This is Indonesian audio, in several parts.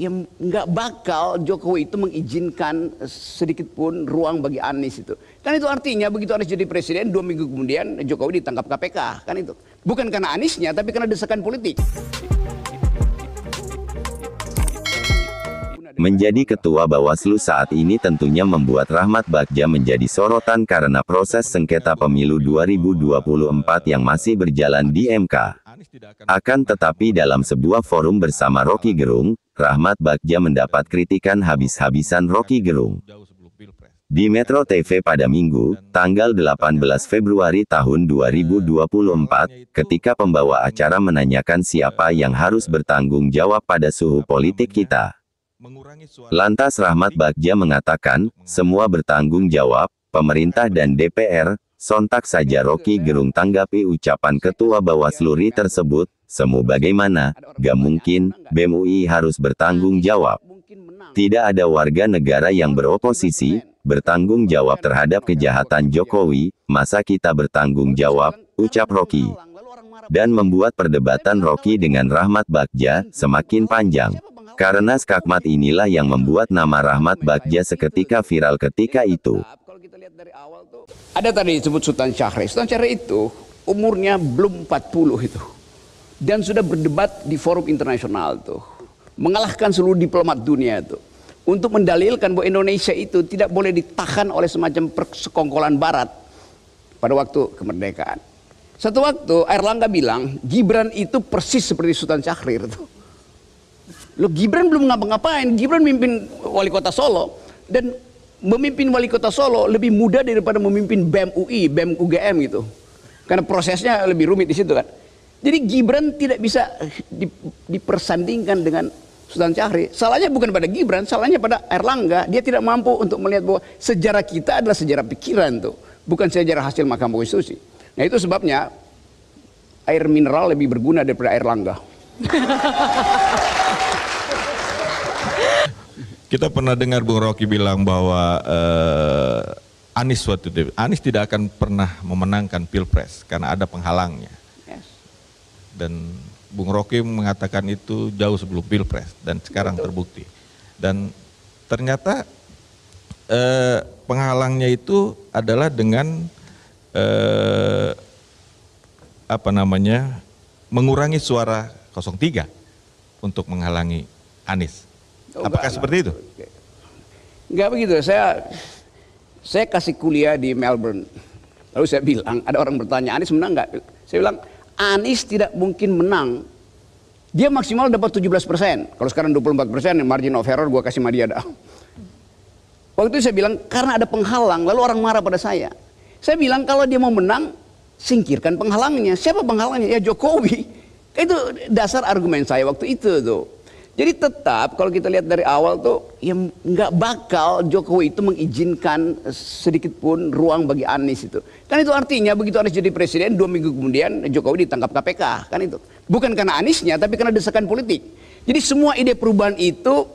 yang nggak bakal Jokowi itu mengizinkan sedikit pun ruang bagi Anies itu. Kan itu artinya begitu Anies jadi presiden 2 minggu kemudian Jokowi ditangkap KPK, kan itu. Bukan karena Aniesnya tapi karena desakan politik. Menjadi ketua Bawaslu saat ini tentunya membuat Rahmat Bagja menjadi sorotan karena proses sengketa pemilu 2024 yang masih berjalan di MK. Akan tetapi dalam sebuah forum bersama Rocky Gerung, Rahmat Bagja mendapat kritikan habis-habisan Rocky Gerung. Di Metro TV pada Minggu, tanggal 18 Februari tahun 2024, ketika pembawa acara menanyakan siapa yang harus bertanggung jawab pada suhu politik kita. Lantas Rahmat Bagja mengatakan, semua bertanggung jawab, pemerintah dan DPR. Sontak saja Rocky Gerung tanggapi ucapan Ketua Bawaslu RI tersebut, semu bagaimana, gak mungkin, BEM UI harus bertanggung jawab. Tidak ada warga negara yang beroposisi, bertanggung jawab terhadap kejahatan Jokowi, masa kita bertanggung jawab, ucap Rocky. Dan membuat perdebatan Rocky dengan Rahmat Bagja semakin panjang. Karena skakmat inilah yang membuat nama Rahmat Bagja seketika viral ketika itu. Ada tadi disebut Sultan Syahrir. Sultan Syahrir itu umurnya belum 40 itu. Dan sudah berdebat di forum internasional tuh. Mengalahkan seluruh diplomat dunia itu. Untuk mendalilkan bahwa Indonesia itu tidak boleh ditahan oleh semacam persekongkolan barat pada waktu kemerdekaan. Satu waktu Airlangga bilang Gibran itu persis seperti Sultan Syahrir tuh. Loh, Gibran belum ngapa-ngapain, Gibran memimpin wali kota Solo, dan memimpin wali kota Solo lebih mudah daripada memimpin BEM UI, BEM UGM gitu. Karena prosesnya lebih rumit di situ kan. Jadi Gibran tidak bisa dipersandingkan dengan Sultan Syahrir. Salahnya bukan pada Gibran, salahnya pada Airlangga. Dia tidak mampu untuk melihat bahwa sejarah kita adalah sejarah pikiran tuh, bukan sejarah hasil Mahkamah Konstitusi. Nah itu sebabnya air mineral lebih berguna daripada Airlangga. Kita pernah dengar Bung Rocky bilang bahwa Anies tidak akan pernah memenangkan Pilpres karena ada penghalangnya. Yes. Dan Bung Rocky mengatakan itu jauh sebelum Pilpres dan sekarang terbukti. Dan ternyata penghalangnya itu adalah dengan mengurangi suara 03 untuk menghalangi Anies. Apakah seperti itu? Enggak begitu. Saya kasih kuliah di Melbourne. Lalu saya bilang, ada orang bertanya, Anies menang enggak? Saya bilang, Anies tidak mungkin menang. Dia maksimal dapat 17%. Kalau sekarang 24%, margin of error gue kasih sama dia dah. Waktu itu saya bilang, karena ada penghalang, lalu orang marah pada saya. Saya bilang, kalau dia mau menang, singkirkan penghalangnya. Siapa penghalangnya? Ya Jokowi. Itu dasar argumen saya waktu itu tuh. Jadi tetap kalau kita lihat dari awal tuh yang nggak bakal Jokowi itu mengizinkan sedikit pun ruang bagi Anies itu. Kan itu artinya begitu Anies jadi presiden 2 minggu kemudian Jokowi ditangkap KPK, kan itu. Bukan karena Aniesnya tapi karena desakan politik. Jadi semua ide perubahan itu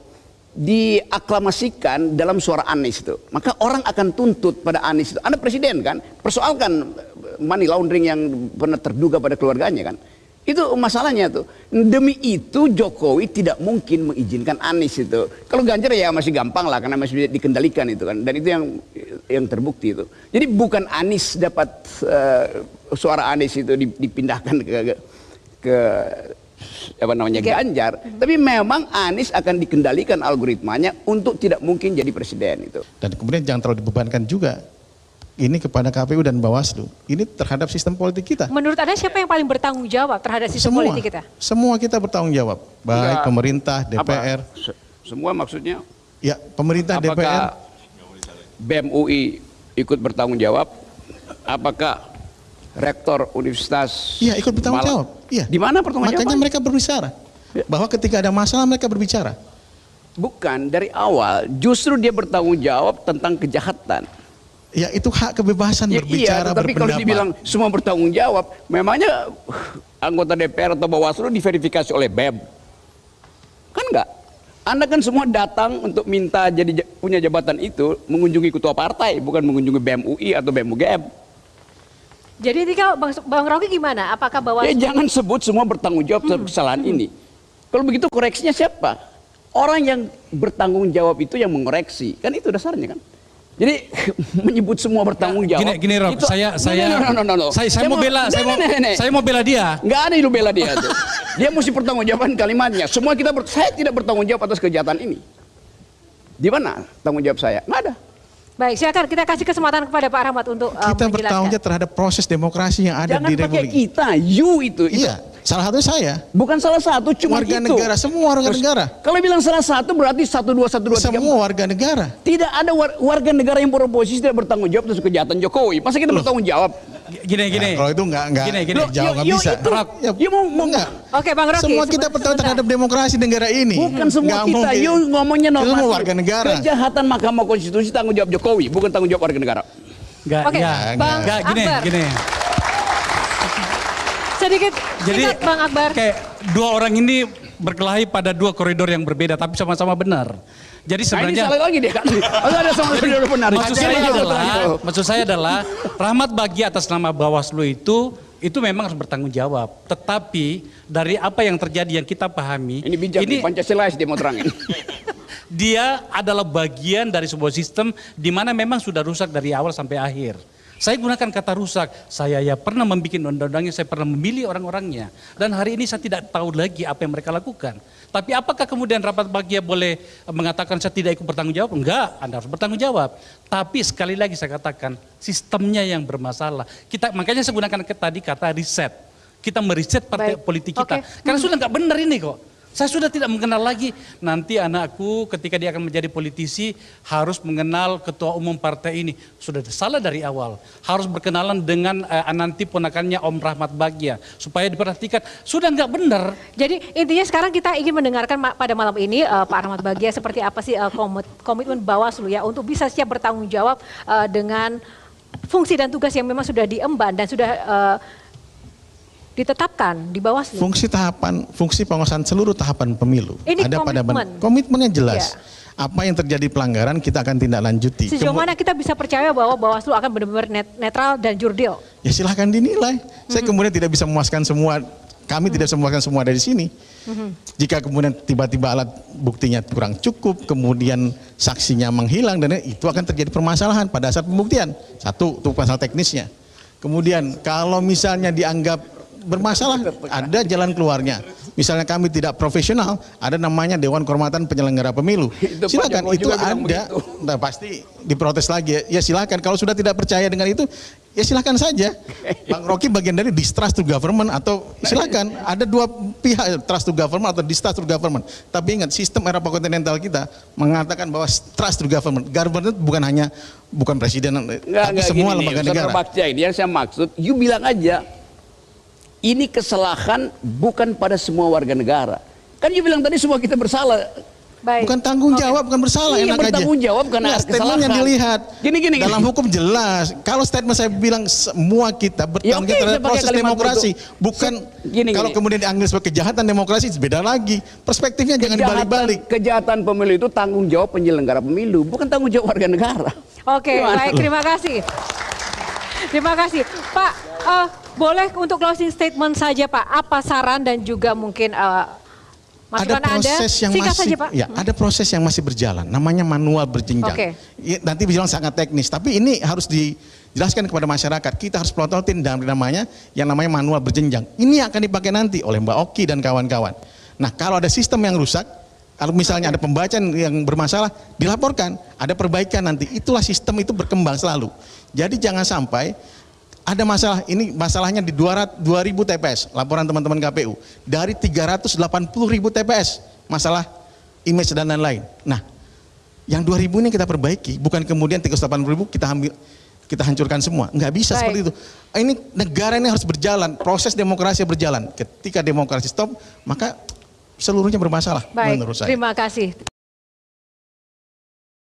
diaklamasikan dalam suara Anies itu. Maka orang akan tuntut pada Anies itu. Anda presiden kan, persoalkan money laundering yang pernah terduga pada keluarganya kan. Itu masalahnya tuh. Demi itu Jokowi tidak mungkin mengizinkan Anies itu. Kalau Ganjar ya masih gampang lah karena masih dikendalikan itu kan. Dan itu yang terbukti itu. Jadi bukan Anies dapat suara Anies itu dipindahkan ke Ganjar. Tapi memang Anies akan dikendalikan algoritmanya untuk tidak mungkin jadi presiden itu. Dan kemudian jangan terlalu dibebankan juga ini kepada KPU dan Bawaslu. Ini terhadap sistem politik kita. Menurut Anda siapa yang paling bertanggung jawab terhadap sistem politik kita? Semua kita bertanggung jawab. Baik pemerintah, DPR. Semua maksudnya? Ya, pemerintah, apakah DPR. BEM UI ikut bertanggung jawab? Apakah rektor universitas? Iya, ikut bertanggung jawab. Iya. Di mana pertanggung jawab? Makanya mereka berbicara. Bahwa ketika ada masalah mereka berbicara. Bukan, dari awal justru dia bertanggung jawab tentang kejahatan. Ya itu hak kebebasan berbicara, tapi kalau dibilang semua bertanggung jawab, memangnya anggota DPR atau Bawaslu diverifikasi oleh BEM? Kan enggak. Anda kan semua datang untuk minta jadi punya jabatan itu, mengunjungi ketua partai, bukan mengunjungi BEM UI atau BEM UGM. Jadi kalau Bang Rocky gimana? Apakah Bawaslu? Ya jangan sebut semua bertanggung jawab terhadap kesalahan ini. Kalau begitu koreksinya siapa? Orang yang bertanggung jawab itu yang mengoreksi, kan itu dasarnya kan. Jadi menyebut semua bertanggung jawab. Gini Rob, itu, saya mau bela dia. Nggak ada yang bela dia tuh. Dia mesti pertanggung jawaban kalimatnya. Semua saya tidak bertanggung jawab atas kejahatan ini. Di mana tanggung jawab saya? Nggak ada. Baik, silakan kita kasih kesempatan kepada Pak Rahmat untuk Kita bertanggung jawab terhadap proses demokrasi yang ada Jangan di pakai Republik. kita, you itu. Iya, salah satu saya. Bukan salah satu, cuma Warga itu. negara, semua warga negara. Kalau bilang salah satu berarti 1, 2, 1, 2, 3. Semua warga negara. Tidak ada warga negara yang beroposisi tidak bertanggung jawab atas kejahatan Jokowi. Masa kita bertanggung jawab? Gini. Nah, kalau itu nggak jauh nggak bisa. Ya mau Enggak. Oke, Bang Rocky. Semua kita bertanggung terhadap demokrasi negara ini. Bukan semua Nggak kita, mungkin. you ngomongnya Itu normatif. semua warga negara. Kejahatan Mahkamah Konstitusi tanggung jawab Jokowi, bukan tanggung jawab warga negara. Oke, Bang Akbar. Gini. Sedikit Jadi singkat, Bang Akbar. kayak dua orang ini berkelahi pada dua koridor yang berbeda tapi sama-sama benar. Jadi Nah, ini sebenarnya salah lagi dia kan. Ada sama benar benar. maksud saya adalah Rahmat Bagi atas nama Bawaslu itu memang harus bertanggung jawab. Tetapi dari apa yang terjadi yang kita pahami, Ini bijak nih, Pancasila dia mau terangin. dia adalah bagian dari sebuah sistem di mana memang sudah rusak dari awal sampai akhir. Saya gunakan kata rusak, saya ya pernah membuat undang-undangnya, saya pernah memilih orang-orangnya. Dan hari ini saya tidak tahu lagi apa yang mereka lakukan. Tapi apakah kemudian Rahmat Bagia boleh mengatakan saya tidak ikut bertanggung jawab? Enggak, Anda harus bertanggung jawab. Tapi sekali lagi saya katakan, sistemnya yang bermasalah. Makanya saya gunakan tadi kata riset. Kita meriset partai politik kita. Karena sudah nggak benar ini kok. Saya sudah tidak mengenal lagi, nanti anakku ketika dia akan menjadi politisi harus mengenal ketua umum partai ini. Sudah salah dari awal. Harus berkenalan dengan nanti ponakannya Om Rahmat Bagia. Supaya diperhatikan, sudah nggak benar. Jadi intinya sekarang kita ingin mendengarkan pada malam ini Pak Rahmat Bagia seperti apa sih komitmen Bawaslu ya untuk bisa siap bertanggung jawab dengan fungsi dan tugas yang memang sudah diemban dan sudah ditetapkan di Bawaslu. Fungsi pengawasan seluruh tahapan pemilu. Ini ada komitmen. Komitmennya jelas. Ya. Apa yang terjadi pelanggaran kita akan tindak lanjuti. Sejauh mana kita bisa percaya bahwa Bawaslu akan benar-benar netral dan jurdil? Ya silahkan dinilai. Saya kemudian tidak bisa memuaskan semua. Kami tidak bisa memuaskan semua dari sini. Jika kemudian tiba-tiba alat buktinya kurang cukup, kemudian saksinya menghilang dan itu akan terjadi permasalahan pada saat pembuktian. Satu, itu masalah teknisnya. Kemudian kalau misalnya dianggap bermasalah, ada jalan keluarnya. Misalnya kami tidak profesional, ada namanya Dewan Kehormatan Penyelenggara Pemilu. Silakan, itu ada. Nah, pasti diprotes lagi. Ya silakan. Kalau sudah tidak percaya dengan itu, ya silakan saja. Bang Rocky bagian dari distrust to government atau silakan. Ada dua pihak, trust to government atau distrust to government. Tapi ingat, sistem Eropa kontinental kita mengatakan bahwa trust to government. Government bukan presiden, tapi semua lembaga negara. Ini yang saya maksud, you bilang aja. Ini kesalahan bukan pada semua warga negara. Kan you bilang tadi semua kita bersalah. Baik. Bukan tanggung jawab, bukan bersalah, Iya, enak aja. bertanggung jawab karena statement yang dilihat. Gini. Dalam hukum jelas. Kalau statement saya bilang semua kita bertanggung jawab terhadap proses demokrasi. Bukan kalau kemudian dianggap sebagai kejahatan demokrasi, beda lagi. Perspektifnya jangan dibalik-balik. Kejahatan pemilu itu tanggung jawab penyelenggara pemilu, bukan tanggung jawab warga negara. Oke, baik, terima kasih. Terima kasih. Pak, boleh untuk closing statement saja Pak, apa saran dan juga mungkin masukan ada proses yang masih berjalan, namanya manual berjenjang. Nanti bilang sangat teknis, tapi ini harus dijelaskan kepada masyarakat. Kita harus pelototin dalam namanya manual berjenjang. Ini akan dipakai nanti oleh Mbak Oki dan kawan-kawan. Nah, kalau ada sistem yang rusak, kalau misalnya ada pembacaan yang bermasalah, dilaporkan, ada perbaikan nanti. Itulah sistem itu berkembang selalu. Jadi jangan sampai ada masalah, ini masalahnya di 200.000 TPS, laporan teman-teman KPU. Dari 380.000 TPS, masalah image dan lain-lain. Nah, yang 2.000 ini kita perbaiki, bukan kemudian 380.000 kita hancurkan semua. Nggak bisa seperti itu. Ini negara ini harus berjalan, proses demokrasi berjalan. Ketika demokrasi stop, maka seluruhnya bermasalah menurut saya. Terima kasih.